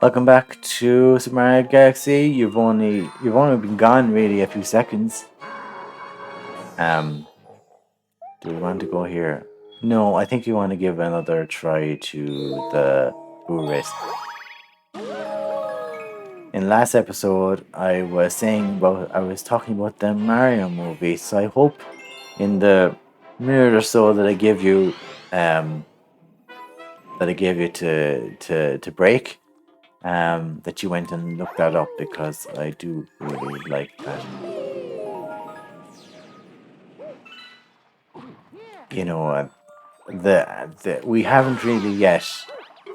Welcome back to Super Mario Galaxy. You've only been gone really a few seconds. Um, do we want to go here? No, I think you want to give another try to the Boo Race. In last episode, I was talking about the Mario movie. So I hope in the minute or so that I give you, um, to break, that you went and looked that up because I do really like that. You know, the we haven't really yet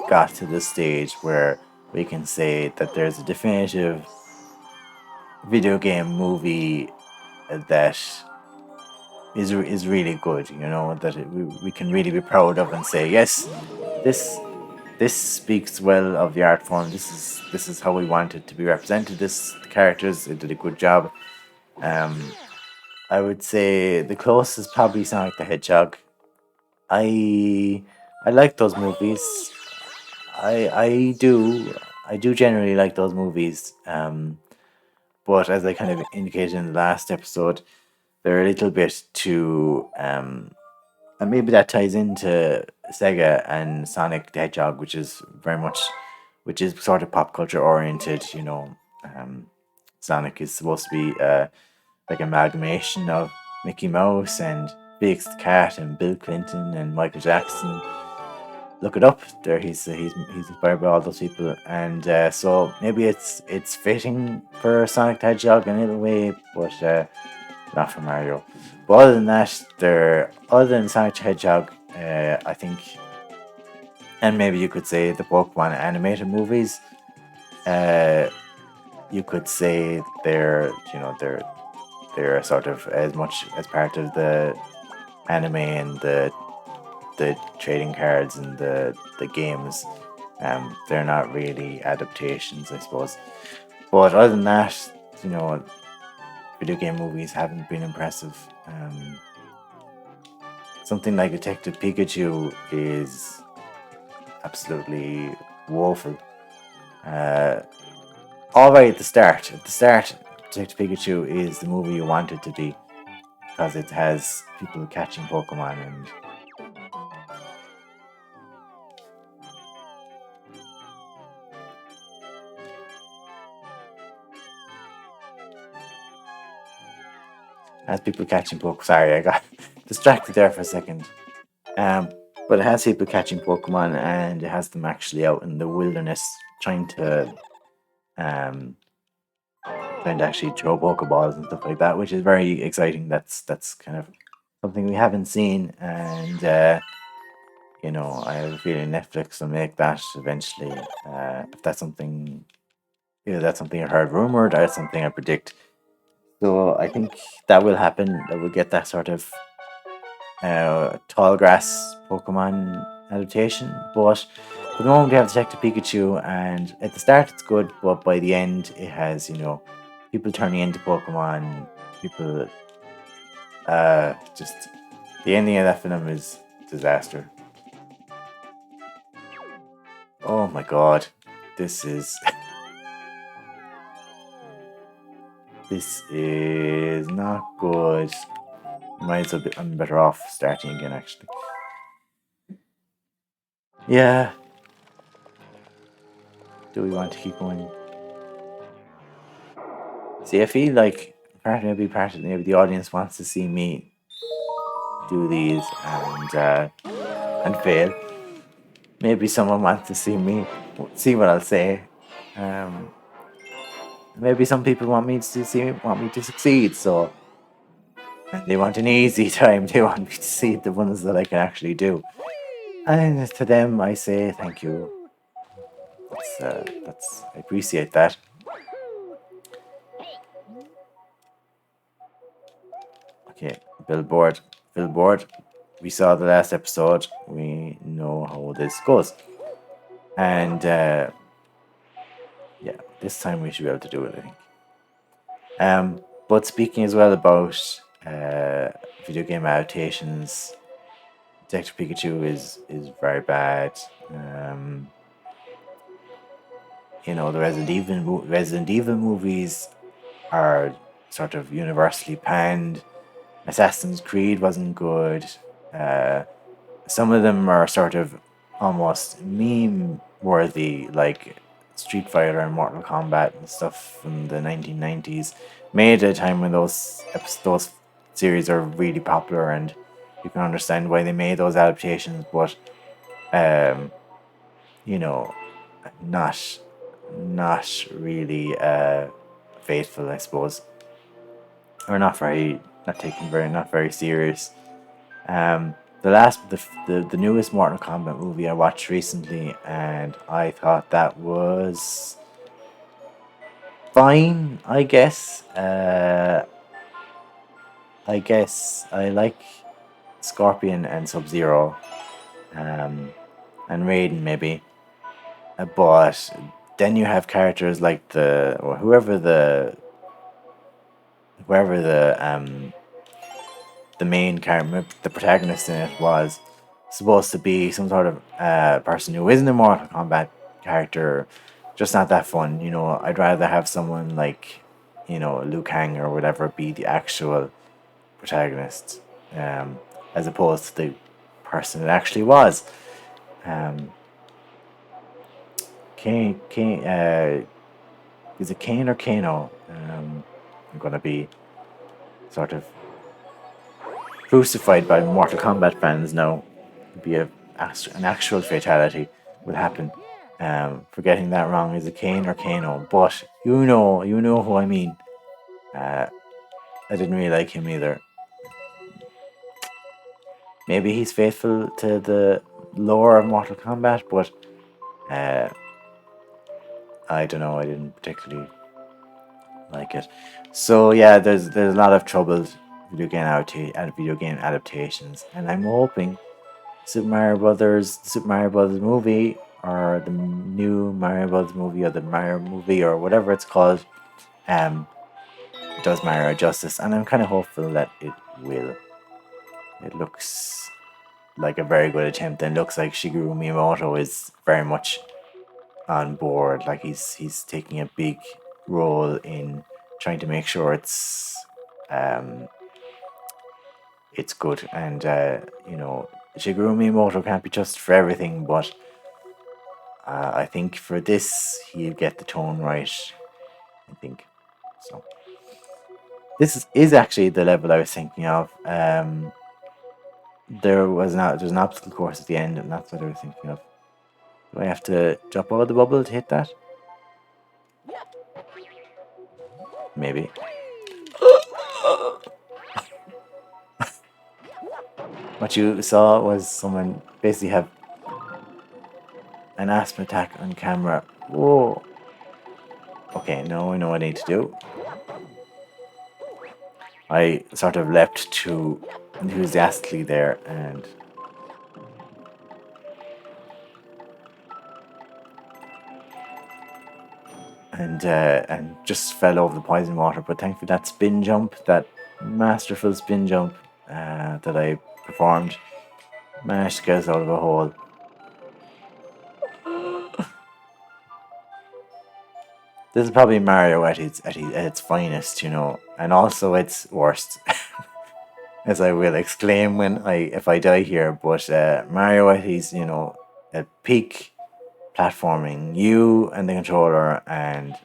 got to the stage where we can say that there's a definitive video game movie that is really good. You know that we can really be proud of and say yes, this this speaks well of the art form. This is how we want it to be represented. The characters did a good job. Um, I would say the closest is probably Sonic the Hedgehog. I I like those movies. I do generally like those movies. But as I kind of indicated in the last episode, they're a little bit too and maybe that ties into Sega and Sonic the Hedgehog, which is sort of pop culture oriented. Sonic is supposed to be like amalgamation of Mickey Mouse and Felix the Cat and Bill Clinton and Michael Jackson. Look it up. There, he's inspired by all those people, and so maybe it's fitting for Sonic the Hedgehog in a little way, but not for Mario. But other than that, other than Sonic the Hedgehog, I think, and maybe you could say the Pokemon animated movies. Uh, you could say they're sort of as much as part of the anime and the trading cards and the games. They're not really adaptations, I suppose. But other than that, you know, video game movies haven't been impressive. Something like Detective Pikachu is absolutely woeful. Uh, all right at the start. At the start, Detective Pikachu is the movie you want it to be because it has people catching Pokemon and has people catching Pokemon. Sorry, I got distracted there for a second. Um, but it has people catching Pokemon and it has them actually out in the wilderness trying to um actually throw Pokeballs and stuff like that, which is very exciting. That's kind of something we haven't seen, and I have a feeling Netflix will make that eventually. If that's something, that's something I heard rumored, or that's something I predict. So I think that will happen. That we'll get that sort of tall grass Pokemon adaptation. But for the moment, we have Detective Pikachu, and at the start it's good, but by the end, it has people turning into Pokemon. People, just the ending of that film is disaster. Oh my god, this is this is not good. Might as well be, I'm better off starting again. Actually, yeah. Do we want to keep going? See, I feel like maybe the audience wants to see me do these and fail. Maybe someone wants to see what I'll say. Um, Maybe some people want me to succeed. So they want an easy time. They want me to see the ones that I can actually do. And to them, I say thank you. That's I appreciate that. Okay, billboard, billboard. We saw the last episode. We know how this goes, and yeah, this time we should be able to do it. I think. But speaking as well about video game adaptations, Detective Pikachu is very bad. the Resident Evil movies are sort of universally panned. Assassin's Creed wasn't good. Uh, some of them are sort of almost meme worthy, like Street Fighter and Mortal Kombat and stuff from the 1990s, made at a time when those series are really popular, and you can understand why they made those adaptations. But um, you know, not not really faithful, I suppose, or not very serious. The last, the newest Mortal Kombat movie I watched recently, and I thought that was fine. I guess I like Scorpion and Sub Zero, um, and Raiden maybe, but then you have characters like whoever the main character, the protagonist in it was supposed to be some sort of person who isn't a Mortal Kombat character, just not that fun. I'd rather have someone like, Liu Kang or whatever be the actual protagonist, um, as opposed to the person it actually was. Um, is it Kane or Kano? I'm gonna be sort of crucified by Mortal Kombat fans now. Be an actual fatality would happen. For getting that wrong, is it Kane or Kano? But you know who I mean. Uh, I didn't really like him either. Maybe he's faithful to the lore of Mortal Kombat, but uh, I don't know. I didn't particularly like it. So yeah, there's a lot of troubled video game adaptations, and I'm hoping Super Mario Brothers movie, or the new Mario Brothers movie, or the Mario movie, or whatever it's called, um, does Mario justice, and I'm kind of hopeful that it will. It looks like a very good attempt, and looks like Shigeru Miyamoto is very much on board. Like he's taking a big role in trying to make sure um, it's good, and Shigeru Miyamoto can't be trusted for everything, but I think for this he'll get the tone right. I think so. This is actually the level I was thinking of. There's an obstacle course at the end, and that's what I was thinking of. Do I have to jump over the bubble to hit that? Maybe. What you saw was someone basically have an asthma attack on camera. Whoa. Okay, now I know what I need to do. I sort of leapt too enthusiastically there, and just fell over the poison water. But thankfully, that masterful spin jump that I performed, managed to get us out of a hole. This is probably Mario at its finest, and also its worst, as I will exclaim if I die here. But Mario at his at peak platforming, you and the controller, and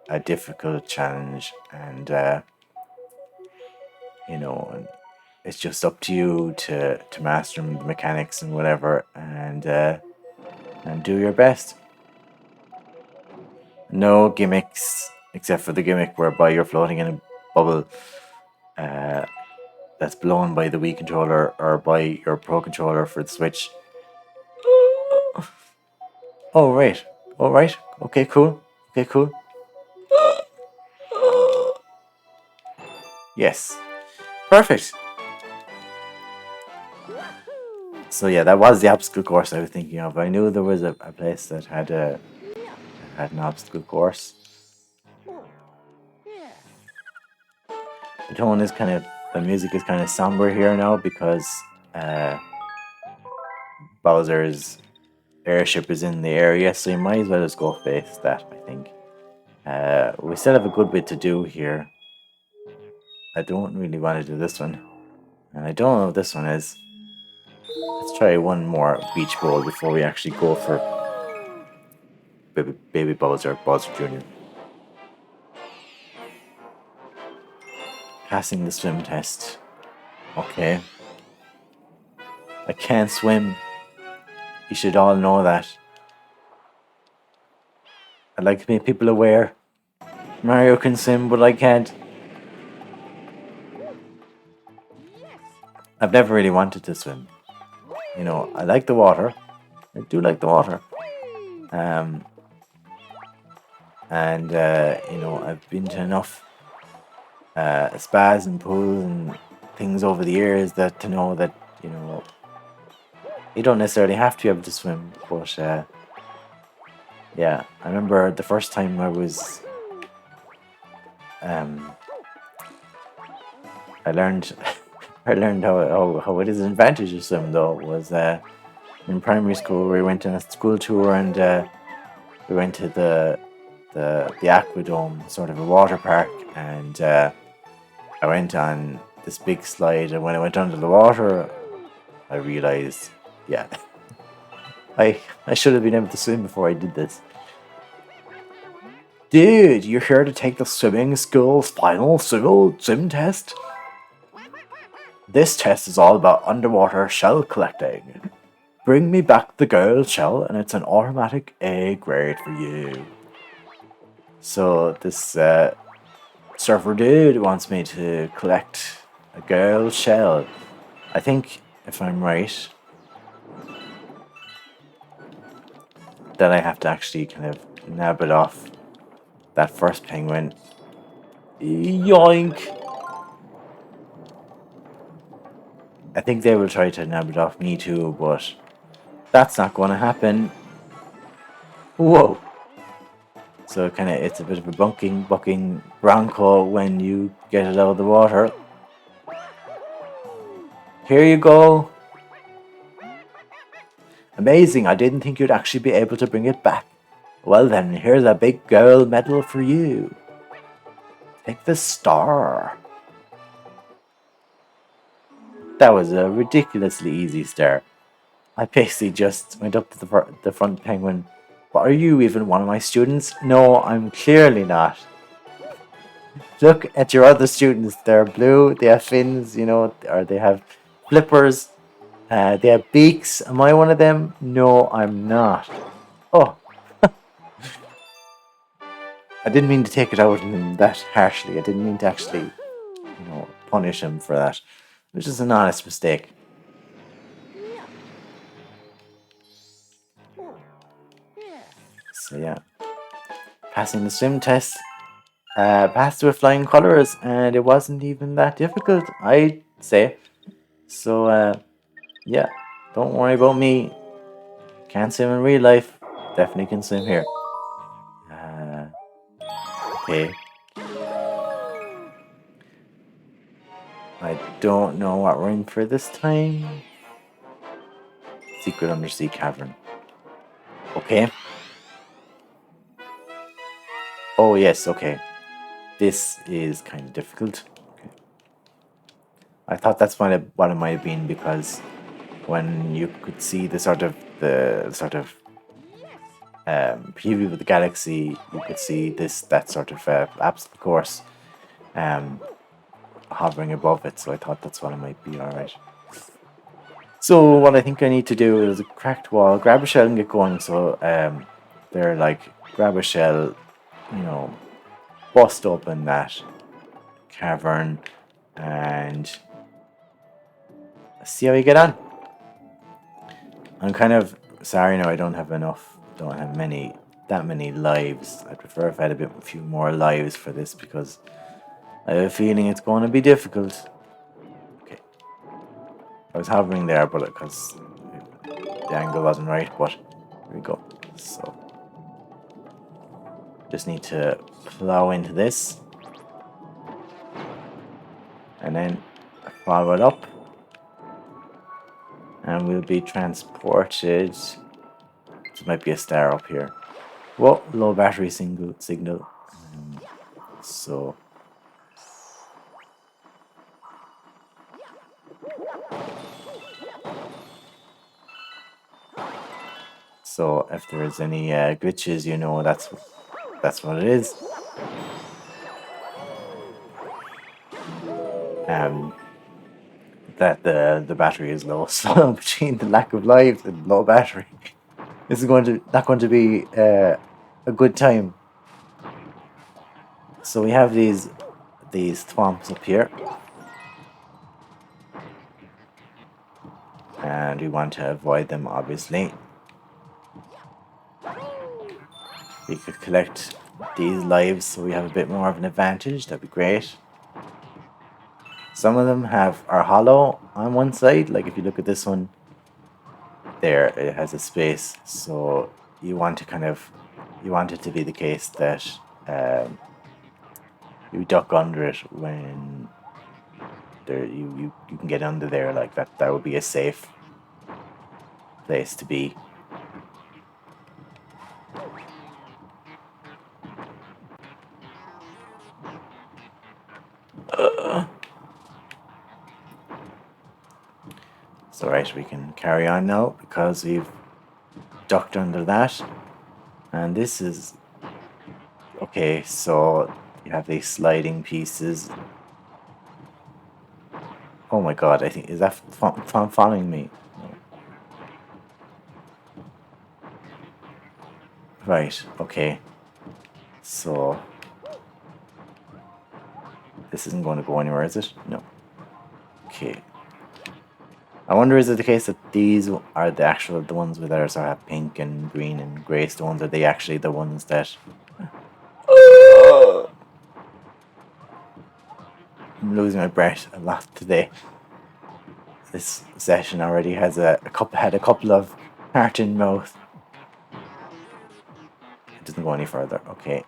a difficult challenge, and and it's just up to you to master the mechanics and whatever, and do your best. No gimmicks except for the gimmick whereby you're floating in a bubble uh, that's blown by the Wii controller or by your Pro controller for the Switch. Oh right, all right, okay, cool, okay, cool. Yes, perfect. So yeah, that was the obstacle course I was thinking of. I knew there was a place that had an obstacle course. The music is kind of somber here now because uh, Bowser's airship is in the area, so you might as well just go face that, I think. We still have a good bit to do here. I don't really want to do this one. And I don't know what this one is. Let's try one more beach bowl before we actually go for Baby Bowser, Bowser Jr. Passing the swim test. Okay. I can't swim. You should all know that. I'd like to make people aware. Mario can swim, but I can't. I've never really wanted to swim. You know, I like the water. I do like the water. And you know, I've been to enough spas and pools and things over the years that to know that, you know, you don't necessarily have to be able to swim. But yeah, I remember the first time I was I learned I learned how it is an advantage to swim though was in primary school. We went on a school tour and we went to the Aquadome, sort of a water park, and I went on this big slide, and when I went under the water I realized, yeah, I should have been able to swim before I did this. Dude, you're here to take the swimming school's final swim test? This test is all about underwater shell collecting. Bring me back the girl's shell and it's an automatic A grade for you. So this surfer dude wants me to collect a girl's shell. I think, if I'm right, that I have to actually kind of nab it off that first penguin. Yoink! I think they will try to nab it off me too, but that's not going to happen. Whoa! So kind of, it's a bit of a bucking bronco when you get it out of the water. Here you go. Amazing, I didn't think you'd actually be able to bring it back. Well then, here's a big gold medal for you. Take the star. That was a ridiculously easy star. I basically just went up to the front penguin. But are you even one of my students? No, I'm clearly not. Look at your other students. They're blue, they have fins, you know, or they have flippers. They have beaks. Am I one of them? No, I'm not. Oh. I didn't mean to take it out on him that harshly. I didn't mean to actually, you know, punish him for that. It was just an honest mistake. So yeah. Passing the swim test. Passed with flying colours, and it wasn't even that difficult, I'd say. So yeah, don't worry about me. Can't swim in real life. Definitely can swim here. Okay. I don't know what we're in for this time. Secret undersea cavern. Okay. Oh yes, okay. This is kind of difficult. Okay. I thought that's what it might have been, because when you could see the sort of preview of the galaxy, you could see that sort of obstacle course hovering above it. So I thought that's what it might be. All right. So what I think I need to do is a cracked wall, grab a shell and get going. So they're like, grab a shell, you know, bust open that cavern and see how you get on. I'm kind of sorry now I don't have that many lives. I'd prefer if I had a few more lives for this, because I have a feeling it's going to be difficult. Okay. I was hovering there, but because the angle wasn't right, but here we go. So just need to plow into this and then follow it up, and we'll be transported There might be a star up here. Whoa, low battery signal. So if there's any glitches, you know that's what it is. That the battery is low. So between the lack of lives and low battery, this is not going to be a good time. So we have these thwomps up here, and we want to avoid them, obviously. We could collect these lives so we have a bit more of an advantage. That'd be great. Some of them are hollow on one side. Like if you look at this one, there it has a space. So you want it to be the case that you duck under it when you can get under there like that. That would be a safe place to be. So right, we can carry on now because we've ducked under that. And this is okay. So you have these sliding pieces. Oh my god! I think is that following me? Right. Okay. So this isn't going to go anywhere, is it? No. Okay. I wonder, is it the case that these are the ones with that are pink and green and grey stones? Are they actually the ones that... I'm losing my breath a lot today. This session already has had a couple of heart in mouth. It doesn't go any further. Okay.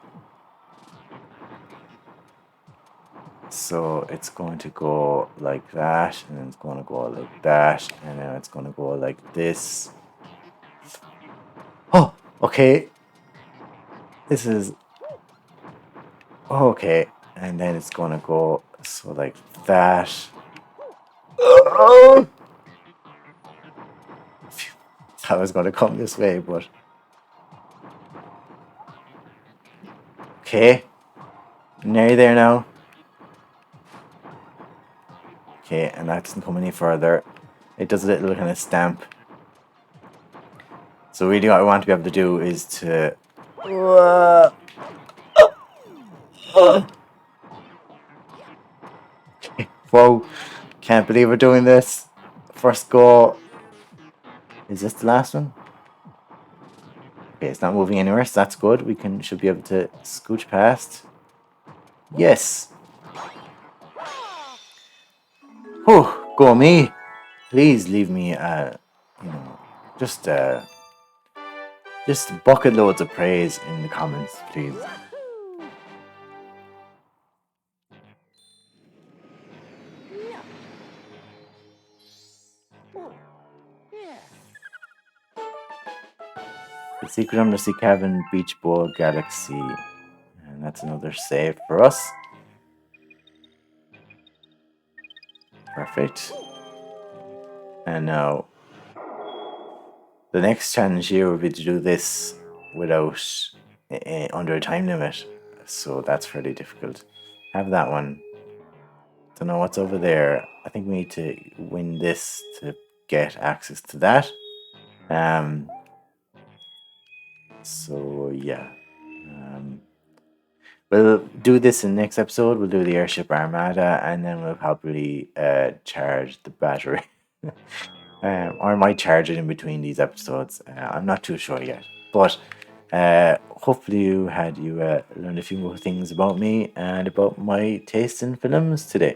So it's going to go like that, and then it's going to go like that, and then it's going to go like this. Oh, okay. This is... Okay. And then it's going to go so like that. Oh! I was going to come this way, but... Okay. Nearly there now. Okay, and that doesn't come any further. It does a little kind of stamp. So really what I want to be able to do is to... Okay. Whoa. Can't believe we're doing this. First go. Is this the last one? Okay, it's not moving anywhere, so that's good. We should be able to scooch past. Yes. Oh, go me. Please leave me, just bucket loads of praise in the comments, please. The Secret Undersea Cabin, Beach Ball Galaxy. And that's another save for us. Perfect. And now, the next challenge here will be to do this without under a time limit. So that's fairly difficult. Have that one. Don't know what's over there. I think we need to win this to get access to that. So yeah. We'll do this in the next episode. We'll do the Airship Armada, and then we'll probably charge the battery. Or I might charge it in between these episodes. I'm not too sure yet. But hopefully you learned a few more things about me and about my taste in films today.